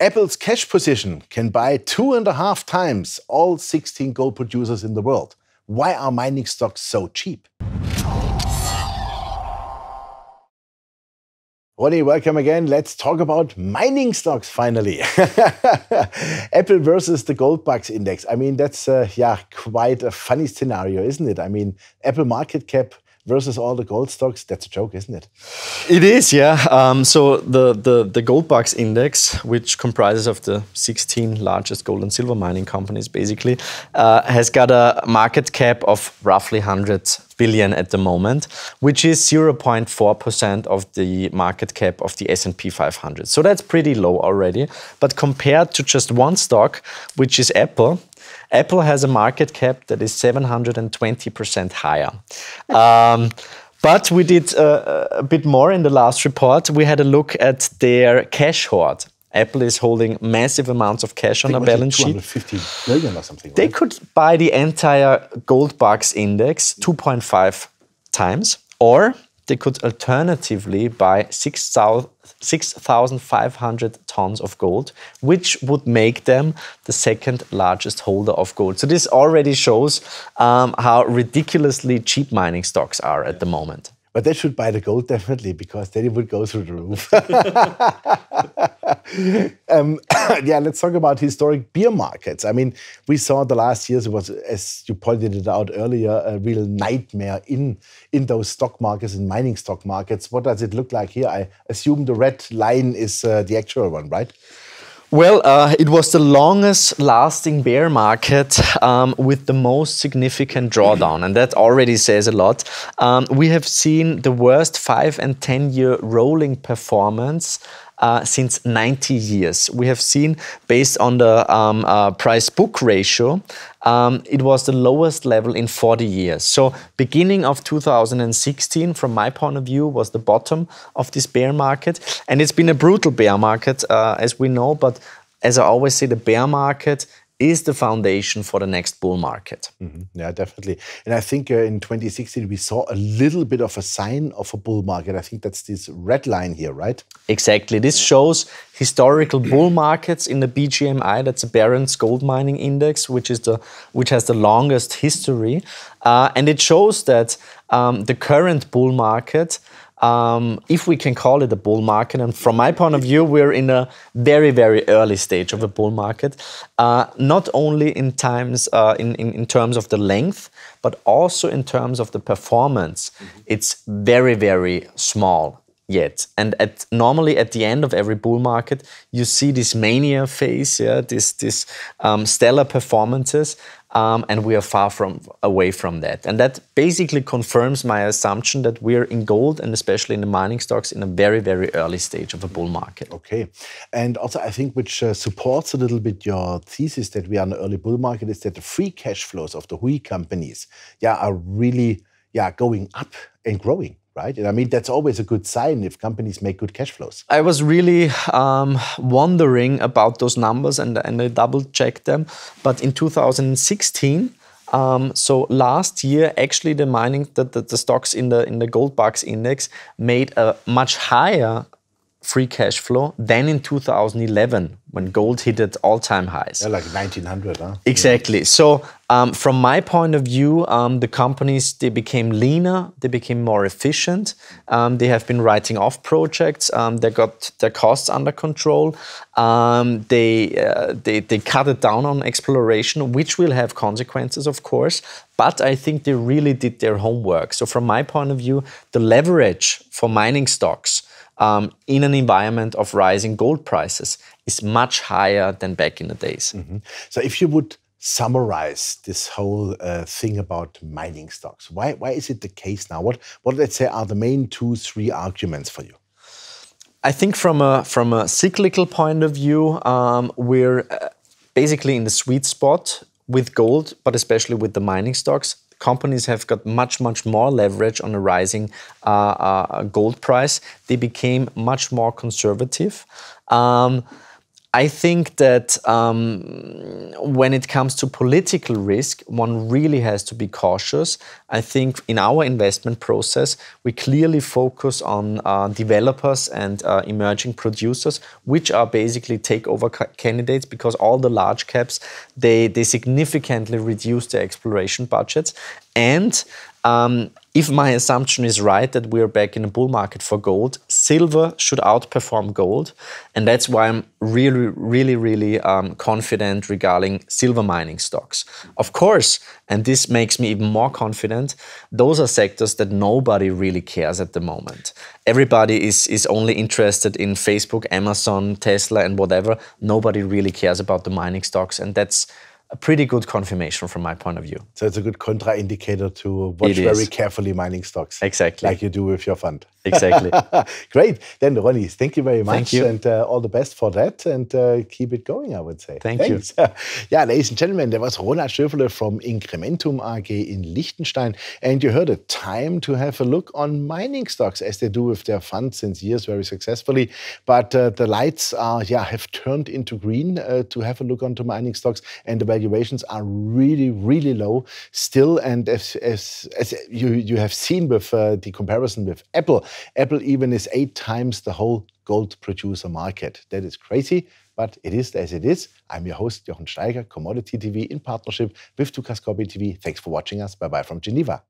Apple's cash position can buy 2.5 times all 16 gold producers in the world. Why are mining stocks so cheap? Ronnie, welcome again. Let's talk about mining stocks finally. Apple versus the gold bucks index. I mean, that's quite a funny scenario, isn't it? I mean, Apple market cap versus all the gold stocks. That's a joke, isn't it? It is, yeah. So the gold bucks index, which comprises of the 16 largest gold and silver mining companies, basically, has got a market cap of roughly 100 billion at the moment, which is 0.4% of the market cap of the S&P 500. So that's pretty low already. But compared to just one stock, which is Apple, Apple has a market cap that is 720% higher. But we did a bit more in the last report. We had a look at their cash hoard. Apple is holding massive amounts of cash on a balance sheet. 250 billion or something. They right? could buy the entire gold bucks index 2.5 times, or they could alternatively buy 6,500 tons of gold, which would make them the second largest holder of gold. So this already shows how ridiculously cheap mining stocks are at the moment. But they should buy the gold definitely, because then it would go through the roof. Let's talk about historic bear markets. I mean, we saw the last years, it was, as you pointed it out earlier, a real nightmare in those stock markets, in mining stock markets. What does it look like here? I assume the red line is the actual one, right? Well, it was the longest lasting bear market with the most significant drawdown, and that already says a lot. We have seen the worst 5- and 10-year rolling performance since 90 years. We have seen, based on the price-book ratio, it was the lowest level in 40 years. So beginning of 2016, from my point of view, was the bottom of this bear market. And it's been a brutal bear market, as we know. But as I always say, the bear market is the foundation for the next bull market. Mm-hmm. Yeah, definitely. And I think in 2016, we saw a little bit of a sign of a bull market. I think that's this red line here, right? Exactly. This shows historical bull markets in the BGMI. That's a Barron's Gold Mining Index, which has the longest history. And it shows that the current bull market, if we can call it a bull market, and from my point of view, we're in a very, very early stage of a bull market, not only in terms of the length, but also in terms of the performance. It's very, very small yet. And normally at the end of every bull market, you see this mania phase, this stellar performances, and we are far away from that. And that basically confirms my assumption that we're in gold, and especially in the mining stocks, in a very, very early stage of a bull market. Okay. And also, I think which supports a little bit your thesis that we are in an early bull market is that the free cash flows of the WHOI companies are really going up and growing. Right? And I mean, that's always a good sign if companies make good cash flows. I was really wondering about those numbers, and I double-checked them. But in 2016, so last year, actually the stocks in the gold bucks index made a much higher free cash flow than in 2011, when gold hit at all-time highs. Yeah, like 1900, huh? Exactly. So from my point of view, the companies, they became leaner, they became more efficient, they have been writing off projects, they got their costs under control, they cut it down on exploration, which will have consequences, of course, but I think they really did their homework. So from my point of view, the leverage for mining stocks in an environment of rising gold prices is much higher than back in the days. Mm-hmm. So if you would summarize this whole thing about mining stocks, why is it the case now? What let's say are the main 2-3 arguments for you? I think from a cyclical point of view, we're basically in the sweet spot with gold, but especially with the mining stocks. Companies have got much more leverage on a rising gold price. They became much more conservative. I think that when it comes to political risk, one really has to be cautious. I think in our investment process, we clearly focus on developers and emerging producers, which are basically takeover candidates, because all the large caps, they significantly reduce their exploration budgets. And if my assumption is right that we're back in a bull market for gold, silver should outperform gold. And that's why I'm really confident regarding silver mining stocks. Of course, and this makes me even more confident, those are sectors that nobody really cares at the moment. Everybody is only interested in Facebook, Amazon, Tesla, and whatever. Nobody really cares about the mining stocks. And that's a pretty good confirmation from my point of view. So it's a good contraindicator to watch very carefully mining stocks. Exactly. Like you do with your fund. Exactly. Great. Then, Ronny, thank you very much. Thank you. And all the best for that. And keep it going, I would say. Thanks. Yeah, ladies and gentlemen, there was Ronald Stöferle from Incrementum AG in Liechtenstein. And you heard it, time to have a look on mining stocks, as they do with their fund since years very successfully. But the lights are, have turned into green to have a look onto mining stocks. And the valuations are really low still. And as you have seen with the comparison with Apple even is 8 times the whole gold producer market. That is crazy, but it is as it is. I'm your host, Jochen Steiger, Commodity TV in partnership with Dukascopy TV. Thanks for watching us. Bye-bye from Geneva.